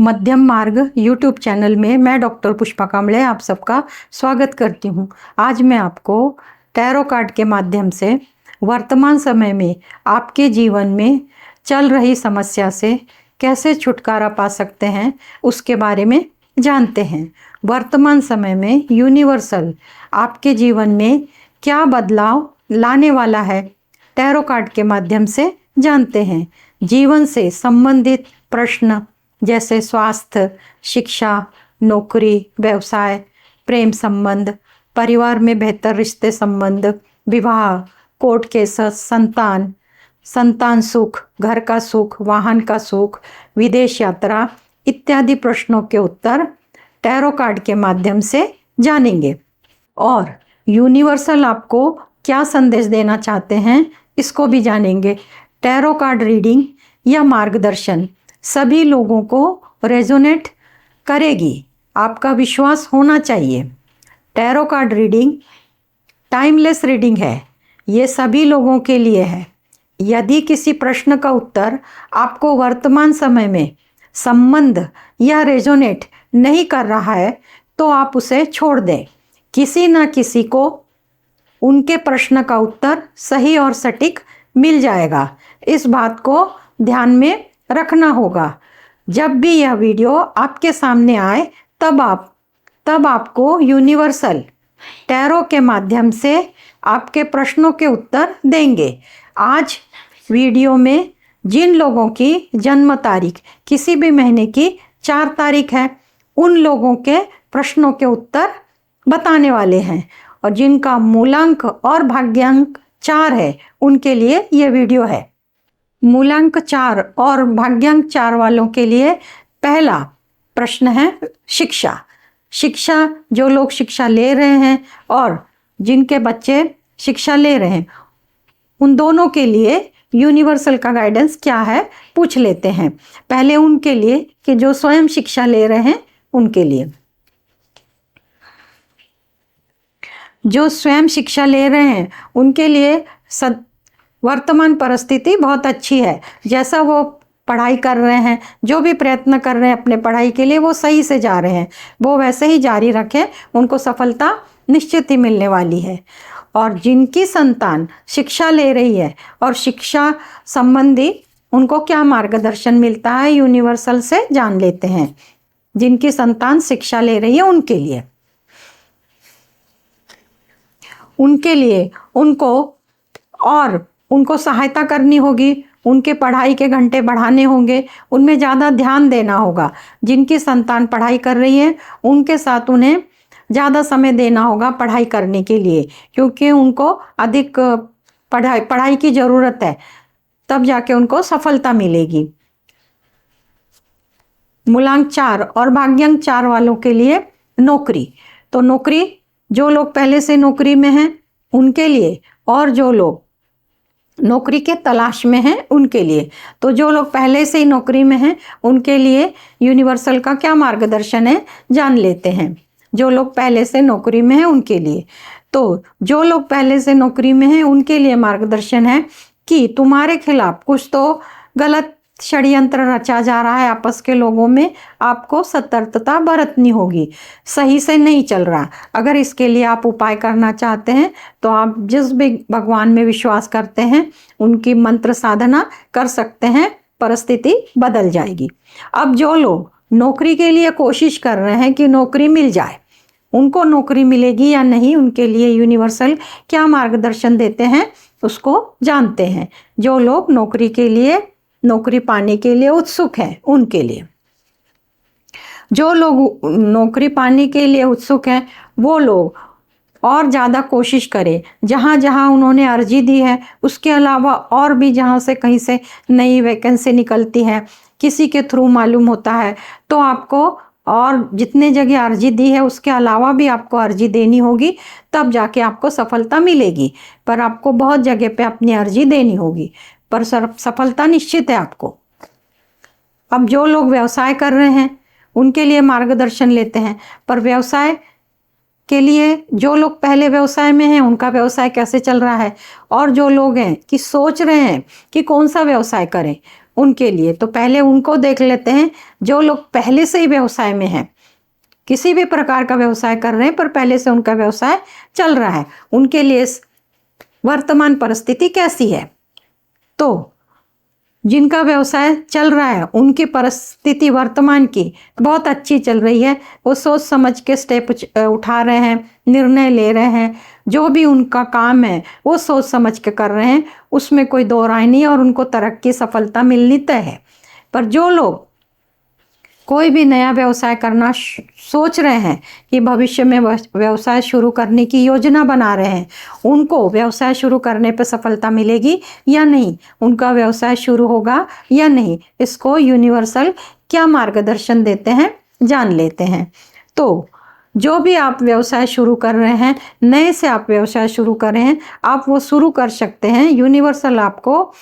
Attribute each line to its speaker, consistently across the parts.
Speaker 1: मध्यम मार्ग YouTube channel में मैं डॉक्टर पुष्पा कांबळे आप सबका स्वागत करती हूँ। आज मैं आपको टैरो कार्ड के माध्यम से वर्तमान समय में आपके जीवन में चल रही समस्या से कैसे छुटकारा पा सकते हैं उसके बारे में जानते हैं। वर्तमान समय में यूनिवर्सल आपके जीवन में क्या बदलाव लाने वाला है, टैरो कार्ड के माध्यम से जानते हैं। जीवन से संबंधित प्रश्न जैसे स्वास्थ्य, शिक्षा, नौकरी, व्यवसाय, प्रेम संबंध, परिवार में बेहतर रिश्ते संबंध, विवाह, कोर्ट केस, संतान सुख, घर का सुख, वाहन का सुख, विदेश यात्रा इत्यादि प्रश्नों के उत्तर टैरो कार्ड के माध्यम से जानेंगे। और यूनिवर्सल आपको क्या संदेश देना चाहते हैं इसको भी जानेंगे। टैरो कार्ड रीडिंग या मार्गदर्शन सभी लोगों को रेजोनेट करेगी, आपका विश्वास होना चाहिए। Tarot card reading timeless reading है, ये सभी लोगों के लिए है। यदि किसी प्रश्न का उत्तर आपको वर्तमान समय में संबंध या रेजोनेट नहीं कर रहा है तो आप उसे छोड़ दें। किसी न किसी को उनके प्रश्न का उत्तर सही और सटीक मिल जाएगा, इस बात को ध्यान में रखना होगा। जब भी यह वीडियो आपके सामने आए तब आपको यूनिवर्सल टैरो के माध्यम से आपके प्रश्नों के उत्तर देंगे। आज वीडियो में जिन लोगों की जन्म तारीख किसी भी महीने की 4 तारीख है उन लोगों के प्रश्नों के उत्तर बताने वाले हैं, और जिनका मूलांक और भाग्यांक 4 है उनके लिए यह वीडियो है। मूलांक 4 और भाग्यांक 4 वालों के लिए पहला प्रश्न है शिक्षा। जो लोग शिक्षा ले रहे हैं और जिनके बच्चे शिक्षा ले रहे हैं उन दोनों के लिए यूनिवर्सल का गाइडेंस क्या है पूछ लेते हैं। पहले उनके लिए कि जो स्वयं शिक्षा ले रहे हैं उनके लिए। जो स्वयं शिक्षा ले रहे हैं उनके लिए वर्तमान परिस्थिति बहुत अच्छी है। जैसा वो पढ़ाई कर रहे हैं, जो भी प्रयत्न कर रहे हैं अपने पढ़ाई के लिए वो सही से जा रहे हैं, वो वैसे ही जारी रखें, उनको सफलता निश्चित ही मिलने वाली है। और जिनकी संतान शिक्षा ले रही है और शिक्षा संबंधी उनको क्या मार्गदर्शन मिलता है यूनिवर्सल से जान लेते हैं। जिनकी संतान शिक्षा ले रही है उनके लिए उनको सहायता करनी होगी, उनके पढ़ाई के घंटे बढ़ाने होंगे, उनमें ज़्यादा ध्यान देना होगा। जिनकी संतान पढ़ाई कर रही है उनके साथ उन्हें ज़्यादा समय देना होगा पढ़ाई करने के लिए, क्योंकि उनको अधिक पढ़ाई की ज़रूरत है, तब जाके उनको सफलता मिलेगी। मूलांक 4 और भाग्यांक 4 वालों के लिए नौकरी, तो नौकरी जो लोग पहले से नौकरी में हैं उनके लिए, और जो लोग नौकरी के तलाश में हैं उनके लिए। तो जो लोग पहले से ही नौकरी में हैं उनके लिए यूनिवर्सल का क्या मार्गदर्शन है जान लेते हैं। जो लोग पहले से नौकरी में हैं उनके लिए, तो जो लोग पहले से नौकरी में हैं उनके लिए मार्गदर्शन है कि तुम्हारे खिलाफ कुछ तो गलत षड्यंत्र रचा जा रहा है आपस के लोगों में, आपको सतर्कता बरतनी होगी, सही से नहीं चल रहा। अगर इसके लिए आप उपाय करना चाहते हैं तो आप जिस भी भगवान में विश्वास करते हैं उनकी मंत्र साधना कर सकते हैं, परिस्थिति बदल जाएगी। अब जो लोग नौकरी के लिए कोशिश कर रहे हैं कि नौकरी मिल जाए, उनको नौकरी मिलेगी या नहीं, उनके लिए यूनिवर्सल क्या मार्गदर्शन देते हैं उसको जानते हैं। जो लोग नौकरी पाने के लिए उत्सुक हैं उनके लिए, जो लोग नौकरी पाने के लिए उत्सुक हैं वो लोग और ज़्यादा कोशिश करें। जहाँ जहाँ उन्होंने अर्जी दी है उसके अलावा और भी जहाँ से कहीं से नई वैकेंसी निकलती है, किसी के थ्रू मालूम होता है, तो आपको और जितने जगह अर्जी दी है उसके अलावा भी आपको अर्जी देनी होगी, तब जाके आपको सफलता मिलेगी। पर आपको बहुत जगह पे अपनी अर्जी देनी होगी, पर सफलता निश्चित है आपको। अब जो लोग व्यवसाय कर रहे हैं उनके लिए मार्गदर्शन लेते हैं, पर व्यवसाय के लिए जो लोग पहले व्यवसाय में हैं उनका व्यवसाय कैसे चल रहा है, और जो लोग हैं कि सोच रहे हैं कि कौन सा व्यवसाय करें उनके लिए। तो पहले उनको देख लेते हैं जो लोग पहले से ही व्यवसाय में हैं, किसी भी प्रकार का व्यवसाय कर रहे हैं पर पहले से उनका व्यवसाय चल रहा है, उनके लिए वर्तमान परिस्थिति कैसी है। तो जिनका व्यवसाय चल रहा है उनकी परिस्थिति वर्तमान की बहुत अच्छी चल रही है, वो सोच समझ के स्टेप उठा रहे हैं, निर्णय ले रहे हैं, जो भी उनका काम है वो सोच समझ के कर रहे हैं, उसमें कोई दो राय नहीं और उनको तरक्की सफलता मिलनी तय है। पर जो लोग कोई भी नया व्यवसाय करना सोच रहे हैं कि भविष्य में व्यवसाय शुरू करने की योजना बना रहे हैं, उनको व्यवसाय शुरू करने पर सफलता मिलेगी या नहीं, उनका व्यवसाय शुरू होगा या नहीं, इसको यूनिवर्सल क्या मार्गदर्शन देते हैं जान लेते हैं। तो जो भी आप व्यवसाय शुरू कर रहे हैं, नए से आप व्यवसाय शुरू कर रहे हैं, आप वो शुरू कर सकते हैं। यूनिवर्सल आपको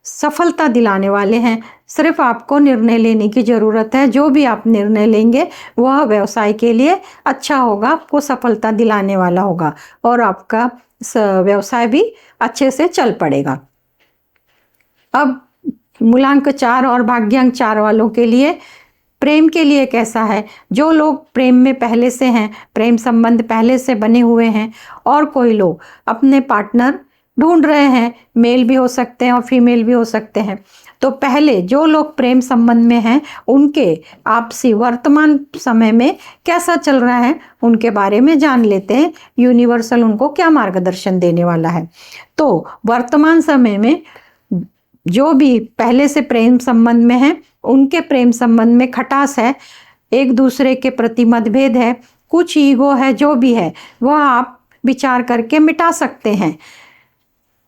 Speaker 1: सफलता दिलाने वाले हैं, सिर्फ आपको निर्णय लेने की ज़रूरत है। जो भी आप निर्णय लेंगे वह व्यवसाय के लिए अच्छा होगा, आपको सफलता दिलाने वाला होगा और आपका व्यवसाय भी अच्छे से चल पड़ेगा। अब मूलांक 4 और भाग्यांक 4 वालों के लिए प्रेम के लिए कैसा है। जो लोग प्रेम में पहले से हैं, प्रेम संबंध पहले से बने हुए हैं और कोई लोग अपने पार्टनर ढूंढ रहे हैं, मेल भी हो सकते हैं और फीमेल भी हो सकते हैं, तो पहले जो लोग प्रेम संबंध में हैं उनके आपसी वर्तमान समय में कैसा चल रहा है उनके बारे में जान लेते हैं, यूनिवर्सल उनको क्या मार्गदर्शन देने वाला है। तो वर्तमान समय में जो भी पहले से प्रेम संबंध में है उनके प्रेम संबंध में खटास है, एक दूसरे के प्रति मतभेद है, कुछ ईगो है, जो भी है वह आप विचार करके मिटा सकते हैं।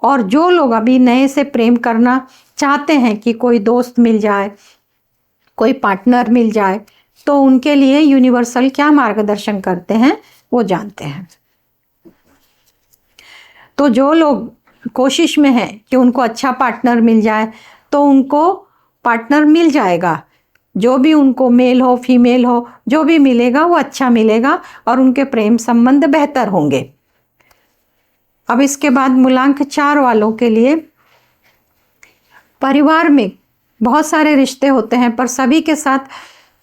Speaker 1: और जो लोग अभी नए से प्रेम करना चाहते हैं कि कोई दोस्त मिल जाए, कोई पार्टनर मिल जाए, तो उनके लिए यूनिवर्सल क्या मार्गदर्शन करते हैं वो जानते हैं। तो जो लोग कोशिश में हैं कि उनको अच्छा पार्टनर मिल जाए तो उनको पार्टनर मिल जाएगा, जो भी उनको मेल हो फीमेल हो जो भी मिलेगा वो अच्छा मिलेगा और उनके प्रेम संबंध बेहतर होंगे। अब इसके बाद मूलांक 4 वालों के लिए परिवार में बहुत सारे रिश्ते होते हैं पर सभी के साथ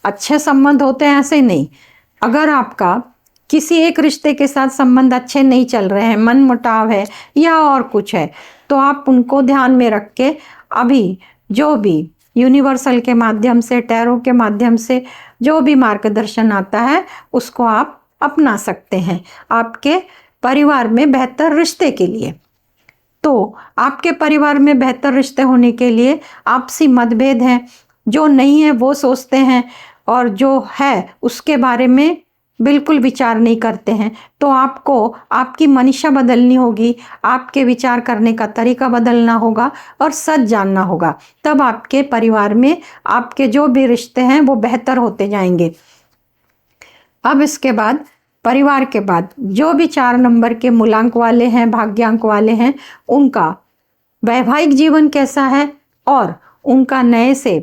Speaker 1: अच्छे संबंध होते हैं ऐसे नहीं। अगर आपका किसी एक रिश्ते के साथ संबंध अच्छे नहीं चल रहे हैं, मन मुटाव है या और कुछ है, तो आप उनको ध्यान में रख के अभी जो भी यूनिवर्सल के माध्यम से, टैरो के माध्यम से जो भी मार्गदर्शन आता है उसको आप अपना सकते हैं आपके परिवार में बेहतर रिश्ते के लिए। तो आपके परिवार में बेहतर रिश्ते होने के लिए आपसी मतभेद हैं, जो नहीं है वो सोचते हैं और जो है उसके बारे में बिल्कुल विचार नहीं करते हैं, तो आपको आपकी मनीषा बदलनी होगी, आपके विचार करने का तरीका बदलना होगा और सच जानना होगा, तब आपके परिवार में आपके जो भी रिश्ते हैं वो बेहतर होते जाएंगे। अब इसके बाद परिवार के बाद जो भी 4 नंबर के मूलांक वाले हैं, भाग्यांक वाले हैं, उनका वैवाहिक जीवन कैसा है और उनका नए से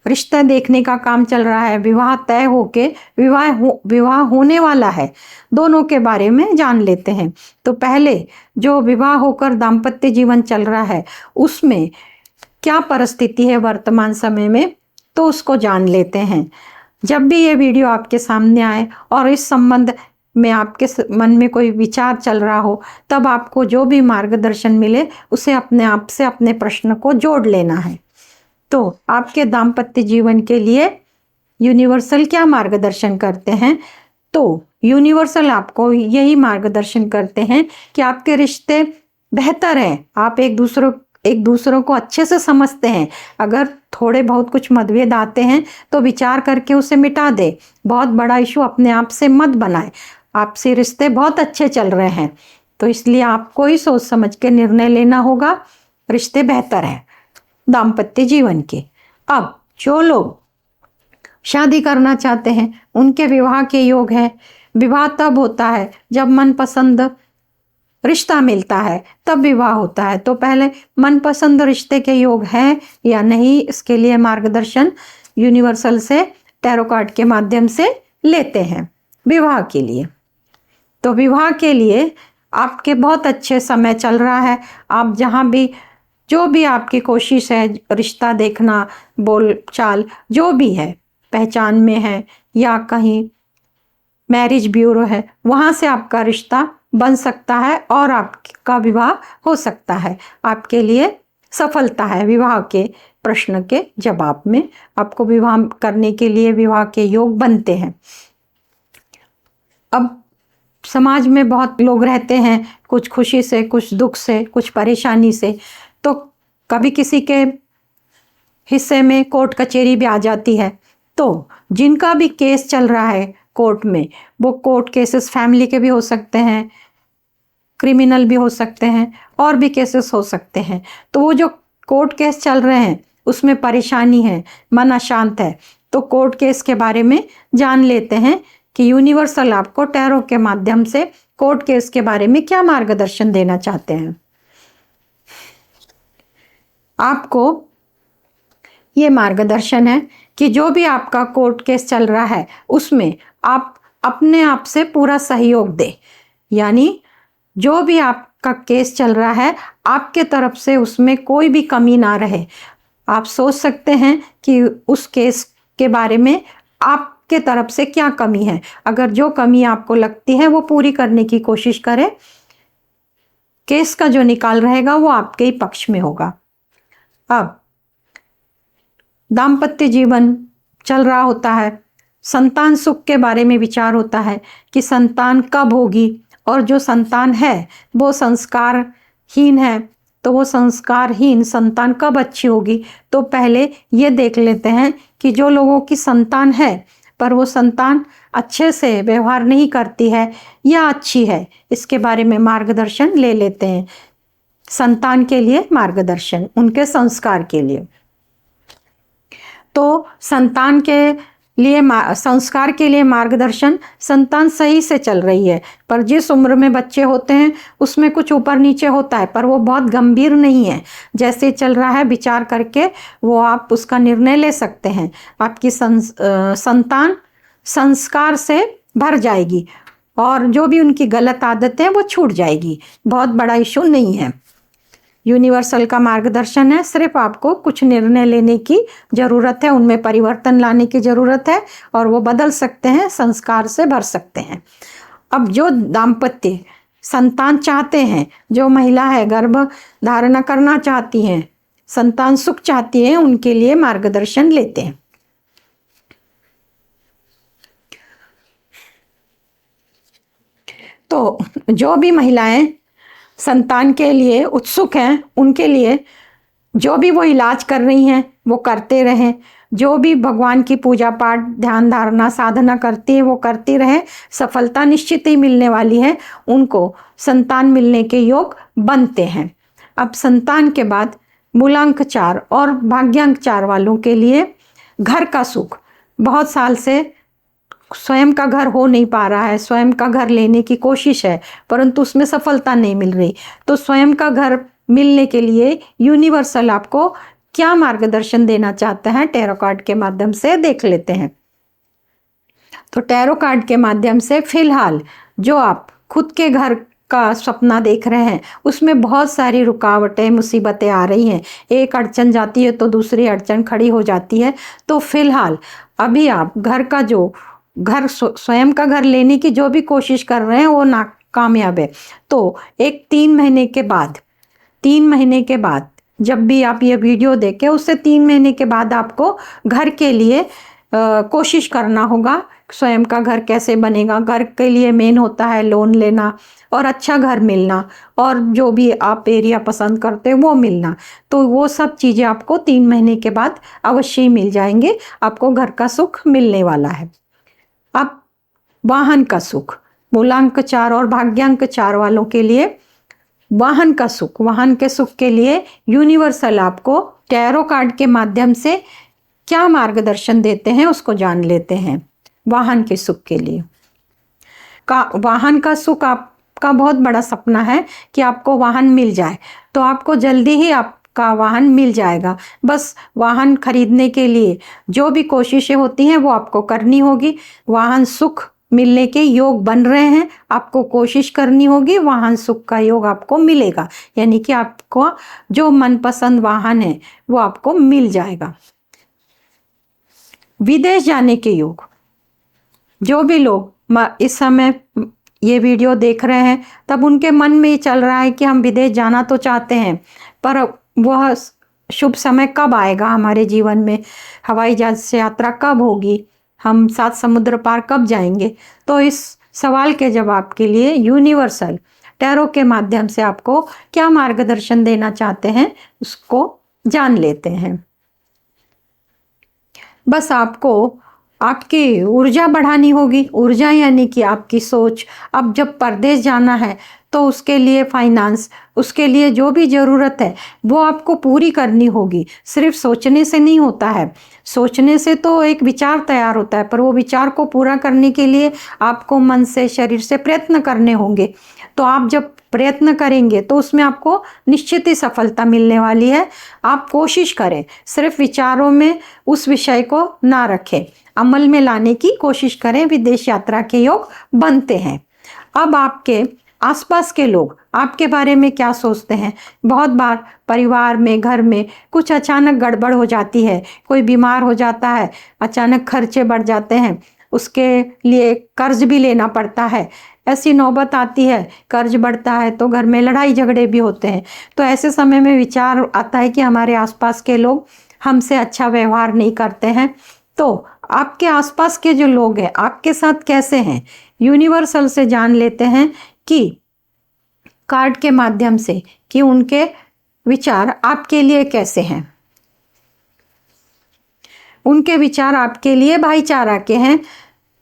Speaker 1: रिश्ता देखने का काम चल रहा है, विवाह तय होके विवाह होने वाला है, दोनों के बारे में जान लेते हैं। तो पहले जो विवाह होकर दाम्पत्य जीवन चल रहा है उसमें क्या परिस्थिति है वर्तमान समय में, तो उसको जान लेते हैं। जब भी ये वीडियो आपके सामने आए और इस संबंध में आपके मन में कोई विचार चल रहा हो, तब आपको जो भी मार्गदर्शन मिले उसे अपने आप से अपने प्रश्न को जोड़ लेना है। तो आपके दाम्पत्य जीवन के लिए यूनिवर्सल क्या मार्गदर्शन करते हैं, तो यूनिवर्सल आपको यही मार्गदर्शन करते हैं कि आपके रिश्ते बेहतर हैं, आप एक दूसरों को अच्छे से समझते हैं। अगर थोड़े बहुत कुछ मतभेद आते हैं तो विचार करके उसे मिटा दे, बहुत बड़ा इशू अपने आप से मत बनाए। आपसे रिश्ते बहुत अच्छे चल रहे हैं तो इसलिए आपको ही सोच समझ के निर्णय लेना होगा, रिश्ते बेहतर हैं दाम्पत्य जीवन के। अब जो लोग शादी करना चाहते हैं उनके विवाह के योग हैं। विवाह तब होता है जब मनपसंद रिश्ता मिलता है, तब विवाह होता है। तो पहले मनपसंद रिश्ते के योग हैं या नहीं, इसके लिए मार्गदर्शन यूनिवर्सल से टैरो कार्ड के माध्यम से लेते हैं विवाह के लिए। तो विवाह के लिए आपके बहुत अच्छे समय चल रहा है, आप जहाँ भी जो भी आपकी कोशिश है, रिश्ता देखना, बोल चाल जो भी है, पहचान में है या कहीं मैरिज ब्यूरो है, वहाँ से आपका रिश्ता बन सकता है और आपका विवाह हो सकता है। आपके लिए सफलता है विवाह के प्रश्न के जवाब में। आपको विवाह करने के लिए विवाह के योग बनते हैं। अब समाज में बहुत लोग रहते हैं, कुछ खुशी से, कुछ दुख से, कुछ परेशानी से, तो कभी किसी के हिस्से में कोर्ट कचहरी भी आ जाती है। तो जिनका भी केस चल रहा है कोर्ट में, वो कोर्ट केसेस फैमिली के भी हो सकते हैं, क्रिमिनल भी हो सकते हैं, और भी केसेस हो सकते हैं। तो वो जो कोर्ट केस चल रहे हैं उसमें परेशानी है, मन अशांत है, तो कोर्ट केस के बारे में जान लेते हैं कि यूनिवर्सल आपको टैरो के माध्यम से कोर्ट केस के बारे में क्या मार्गदर्शन देना चाहते हैं। आपको ये मार्गदर्शन है कि जो भी आपका कोर्ट केस चल रहा है उसमें आप अपने आप से पूरा सहयोग दें। यानी जो भी आपका केस चल रहा है, आपके तरफ से उसमें कोई भी कमी ना रहे। आप सोच सकते हैं कि उस केस के बारे में आपके तरफ से क्या कमी है। अगर जो कमी आपको लगती है वो पूरी करने की कोशिश करें। केस का जो निकाल रहेगा वो आपके ही पक्ष में होगा। अब दाम्पत्य जीवन चल रहा होता है, संतान सुख के बारे में विचार होता है कि संतान कब होगी, और जो संतान है वो संस्कारहीन है, तो वो संस्कारहीन संतान कब अच्छी होगी। तो पहले ये देख लेते हैं कि जो लोगों की संतान है पर वो संतान अच्छे से व्यवहार नहीं करती है या अच्छी है, इसके बारे में मार्गदर्शन ले लेते हैं। संतान के लिए मार्गदर्शन, उनके संस्कार के लिए। तो संतान के लिए संस्कार के लिए मार्गदर्शन, संतान सही से चल रही है, पर जिस उम्र में बच्चे होते हैं उसमें कुछ ऊपर नीचे होता है, पर वो बहुत गंभीर नहीं है। जैसे चल रहा है विचार करके वो आप उसका निर्णय ले सकते हैं। आपकी संतान संस्कार से भर जाएगी और जो भी उनकी गलत आदतें हैं वो छूट जाएगी। बहुत बड़ा इशू नहीं है। यूनिवर्सल का मार्गदर्शन है, सिर्फ आपको कुछ निर्णय लेने की ज़रूरत है, उनमें परिवर्तन लाने की ज़रूरत है और वो बदल सकते हैं, संस्कार से भर सकते हैं। अब जो दाम्पत्य संतान चाहते हैं, जो महिला है गर्भ धारणा करना चाहती हैं, संतान सुख चाहती हैं, उनके लिए मार्गदर्शन लेते हैं। तो जो भी महिलाएं संतान के लिए उत्सुक हैं, उनके लिए जो भी वो इलाज कर रही हैं वो करते रहें। जो भी भगवान की पूजा पाठ, ध्यान धारणा, साधना करती है वो करती रहे, सफलता निश्चित ही मिलने वाली है। उनको संतान मिलने के योग बनते हैं। अब संतान के बाद मूलांक 4 और भाग्यांक 4 वालों के लिए घर का सुख, बहुत साल से स्वयं का घर हो नहीं पा रहा है, स्वयं का घर लेने की कोशिश है परंतु उसमें सफलता नहीं मिल रही, तो स्वयं का घर मिलने के लिए यूनिवर्सल आपको क्या मार्गदर्शन देना चाहते हैं, टैरो कार्ड के माध्यम से देख लेते हैं। तो टैरो कार्ड के माध्यम से फिलहाल जो आप खुद के घर का सपना देख रहे हैं उसमें बहुत सारी रुकावटें, मुसीबतें आ रही हैं। एक अड़चन जाती है तो दूसरी अड़चन खड़ी हो जाती है। तो फिलहाल अभी आप घर का जो घर स्वयं का घर लेने की जो भी कोशिश कर रहे हैं वो नाकामयाब है। तो एक 3 महीने के बाद जब भी आप ये वीडियो देखें उससे 3 महीने के बाद आपको घर के लिए कोशिश करना होगा। स्वयं का घर कैसे बनेगा, घर के लिए मेन होता है लोन लेना और अच्छा घर मिलना और जो भी आप एरिया पसंद करते हैं वो मिलना। तो वो सब चीज़ें आपको 3 महीने के बाद अवश्य ही मिल जाएंगे। आपको घर का सुख मिलने वाला है। अब वाहन का सुख, मूलांक 4 और भाग्यांक 4 वालों के लिए वाहन का सुख, वाहन के सुख के लिए यूनिवर्सल आपको टैरो कार्ड के माध्यम से क्या मार्गदर्शन देते हैं उसको जान लेते हैं। वाहन के सुख के लिए वाहन का सुख आपका बहुत बड़ा सपना है कि आपको वाहन मिल जाए, तो आपको जल्दी ही आपका वाहन मिल जाएगा। बस वाहन खरीदने के लिए जो भी कोशिशें होती हैं वो आपको करनी होगी। वाहन सुख मिलने के योग बन रहे हैं, आपको कोशिश करनी होगी, वाहन सुख का योग आपको मिलेगा, यानी कि आपको जो मनपसंद वाहन है वो आपको मिल जाएगा। विदेश जाने के योग, जो भी लोग इस समय ये वीडियो देख रहे हैं तब उनके मन में ये चल रहा है कि हम विदेश जाना तो चाहते हैं, पर वह शुभ समय कब आएगा हमारे जीवन में, हवाई जहाज से यात्रा कब होगी, हम 7 समुद्र पार कब जाएंगे। तो इस सवाल के जवाब के लिए यूनिवर्सल टैरो के माध्यम से आपको क्या मार्गदर्शन देना चाहते हैं उसको जान लेते हैं। बस आपको आपकी ऊर्जा बढ़ानी होगी। ऊर्जा यानी कि आपकी सोच। अब जब परदेश जाना है तो उसके लिए फाइनेंस, उसके लिए जो भी ज़रूरत है वो आपको पूरी करनी होगी। सिर्फ सोचने से नहीं होता है, सोचने से तो एक विचार तैयार होता है, पर वो विचार को पूरा करने के लिए आपको मन से, शरीर से प्रयत्न करने होंगे। तो आप जब प्रयत्न करेंगे तो उसमें आपको निश्चित ही सफलता मिलने वाली है। आप कोशिश करें, सिर्फ विचारों में उस विषय को ना रखें, अमल में लाने की कोशिश करें। विदेश यात्रा के योग बनते हैं। अब आपके आसपास के लोग आपके बारे में क्या सोचते हैं। बहुत बार परिवार में, घर में कुछ अचानक गड़बड़ हो जाती है, कोई बीमार हो जाता है, अचानक खर्चे बढ़ जाते हैं, उसके लिए कर्ज भी लेना पड़ता है। ऐसी नौबत आती है, कर्ज बढ़ता है तो घर में लड़ाई झगड़े भी होते हैं। तो ऐसे समय में विचार आता है कि हमारे आसपास के लोग हमसे अच्छा व्यवहार नहीं करते हैं। तो आपके आसपास के जो लोग हैं आपके साथ कैसे हैं, यूनिवर्सल से जान लेते हैं कि कार्ड के माध्यम से कि उनके विचार आपके लिए कैसे हैं। उनके विचार आपके लिए भाईचारा के हैं,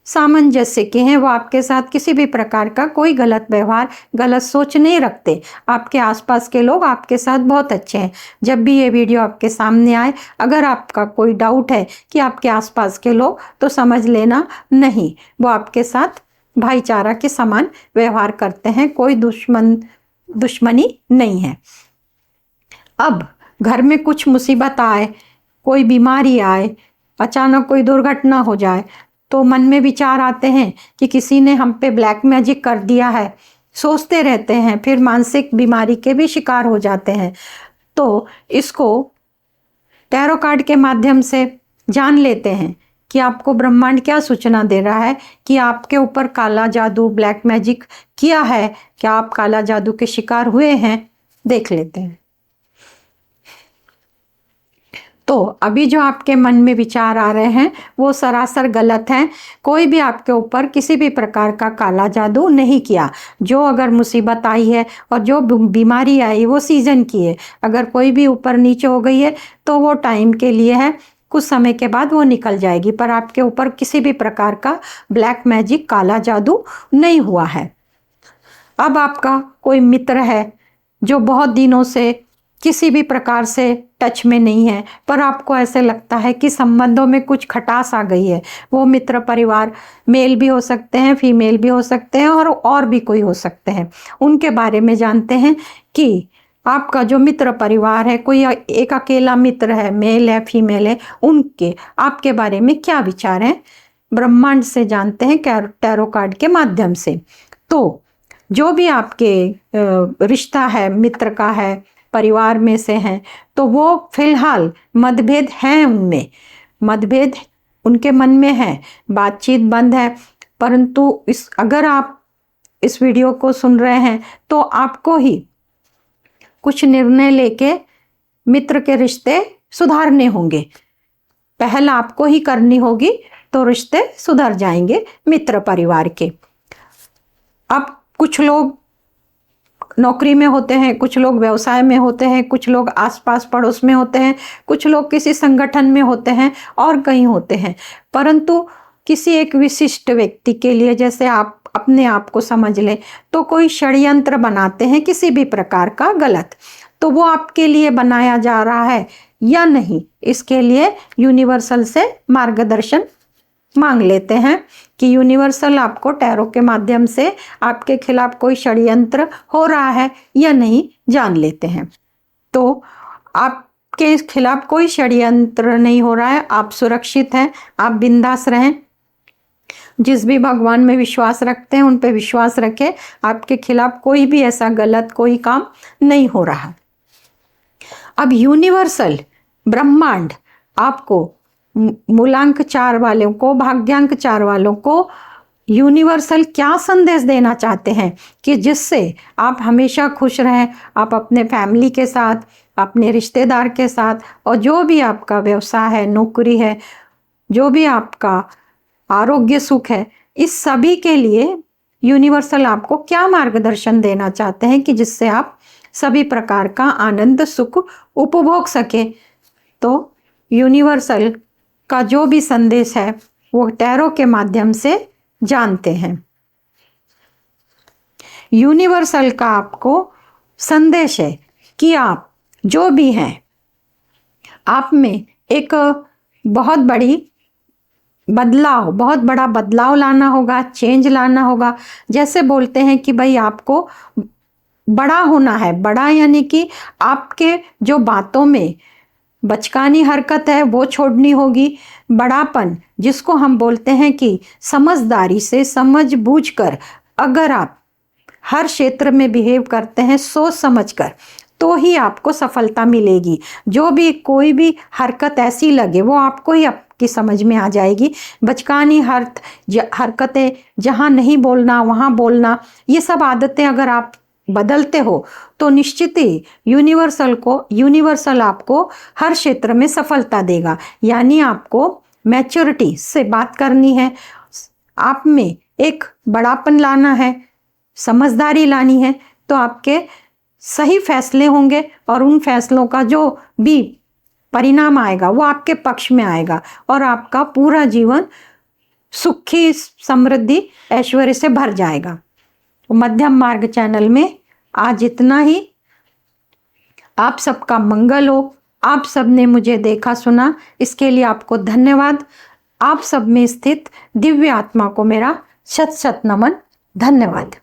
Speaker 1: सामंजस्य के हैं। वो आपके साथ किसी भी प्रकार का कोई गलत व्यवहार, गलत सोच नहीं रखते। आपके आसपास के लोग आपके साथ बहुत अच्छे हैं। जब भी ये वीडियो आपके सामने आए, अगर आपका कोई डाउट है कि आपके आसपास के लोग, तो समझ लेना नहीं, वो आपके साथ भाईचारा के समान व्यवहार करते हैं, कोई दुश्मनी नहीं है। अब घर में कुछ मुसीबत आए, कोई बीमारी आए, अचानक कोई दुर्घटना हो जाए, तो मन में विचार आते हैं कि किसी ने हम पे ब्लैक मैजिक कर दिया है, सोचते रहते हैं, फिर मानसिक बीमारी के भी शिकार हो जाते हैं। तो इसको टैरो कार्ड के माध्यम से जान लेते हैं कि आपको ब्रह्मांड क्या सूचना दे रहा है कि आपके ऊपर काला जादू, ब्लैक मैजिक किया है, क्या आप काला जादू के शिकार हुए हैं, देख लेते हैं। तो अभी जो आपके मन में विचार आ रहे हैं वो सरासर गलत हैं। कोई भी आपके ऊपर किसी भी प्रकार का काला जादू नहीं किया। जो अगर मुसीबत आई है और जो बीमारी आई वो सीजन की है। अगर कोई भी ऊपर नीचे हो गई है तो वो टाइम के लिए है, कुछ समय के बाद वो निकल जाएगी, पर आपके ऊपर किसी भी प्रकार का ब्लैक मैजिक, काला जादू नहीं हुआ है। अब आपका कोई मित्र है जो बहुत दिनों से किसी भी प्रकार से टच में नहीं है, पर आपको ऐसे लगता है कि संबंधों में कुछ खटास आ गई है। वो मित्र परिवार मेल भी हो सकते हैं, फीमेल भी हो सकते हैं, और भी कोई हो सकते हैं। उनके बारे में जानते हैं कि आपका जो मित्र परिवार है, कोई एक अकेला मित्र है, मेल है, फीमेल है, उनके आपके बारे में क्या विचार हैं, ब्रह्मांड से जानते हैं टैरो कार्ड के माध्यम से। तो जो भी आपके रिश्ता है, मित्र का है, परिवार में से हैं, तो वो फिलहाल मतभेद हैं, उनमें मतभेद उनके मन में है, बातचीत बंद है। परंतु अगर आप इस वीडियो को सुन रहे हैं तो आपको ही कुछ निर्णय लेके मित्र के रिश्ते सुधारने होंगे। पहल आपको ही करनी होगी तो रिश्ते सुधर जाएंगे मित्र परिवार के। अब कुछ लोग नौकरी में होते हैं, कुछ लोग व्यवसाय में होते हैं, कुछ लोग आसपास पड़ोस में होते हैं, कुछ लोग किसी संगठन में होते हैं और कहीं होते हैं। परंतु किसी एक विशिष्ट व्यक्ति के लिए, जैसे आप अपने आप को समझ लें, तो कोई षड्यंत्र बनाते हैं किसी भी प्रकार का गलत, तो वो आपके लिए बनाया जा रहा है या नहीं, इसके लिए यूनिवर्सल से मार्गदर्शन मांग लेते हैं कि यूनिवर्सल आपको टैरो के माध्यम से आपके खिलाफ कोई षड्यंत्र हो रहा है या नहीं, जान लेते हैं। तो आपके खिलाफ कोई षड्यंत्र नहीं हो रहा है, आप सुरक्षित हैं, आप बिंदास रहें। जिस भी भगवान में विश्वास रखते हैं उन पे विश्वास रखें, आपके खिलाफ कोई भी ऐसा गलत कोई काम नहीं हो रहा। अब यूनिवर्सल ब्रह्मांड आपको मूलांक 4 वालों को, भाग्यांक 4 वालों को यूनिवर्सल क्या संदेश देना चाहते हैं कि जिससे आप हमेशा खुश रहें, आप अपने फैमिली के साथ, अपने रिश्तेदार के साथ, और जो भी आपका व्यवसाय है, नौकरी है, जो भी आपका आरोग्य सुख है, इस सभी के लिए यूनिवर्सल आपको क्या मार्गदर्शन देना चाहते हैं कि जिससे आप सभी प्रकार का आनंद सुख उपभोग सके। तो यूनिवर्सल का जो भी संदेश है वो टैरो के माध्यम से जानते हैं। यूनिवर्सल का आपको संदेश है कि आप जो भी हैं, आप में एक बहुत बड़ा बदलाव लाना होगा, चेंज लाना होगा। जैसे बोलते हैं कि भाई आपको बड़ा होना है, बड़ा यानी कि आपके जो बातों में बचकानी हरकत है वो छोड़नी होगी। बड़ापन जिसको हम बोलते हैं कि समझदारी से, समझ बूझ कर अगर आप हर क्षेत्र में बिहेव करते हैं सोच समझकर, तो ही आपको सफलता मिलेगी। जो भी कोई भी हरकत ऐसी लगे वो आपको ही आपकी समझ में आ जाएगी। बचकानी हरकतें, जहाँ नहीं बोलना वहाँ बोलना, ये सब आदतें अगर आप बदलते हो तो निश्चित ही यूनिवर्सल आपको हर क्षेत्र में सफलता देगा। यानी आपको मैच्योरिटी से बात करनी है, आप में एक बड़ापन लाना है, समझदारी लानी है, तो आपके सही फैसले होंगे और उन फैसलों का जो भी परिणाम आएगा वो आपके पक्ष में आएगा और आपका पूरा जीवन सुखी, समृद्धि, ऐश्वर्य से भर जाएगा। मध्यम मार्ग चैनल में आज इतना ही। आप सबका मंगल हो। आप सबने मुझे देखा सुना, इसके लिए आपको धन्यवाद। आप सब में स्थित दिव्य आत्मा को मेरा शत शत नमन। धन्यवाद।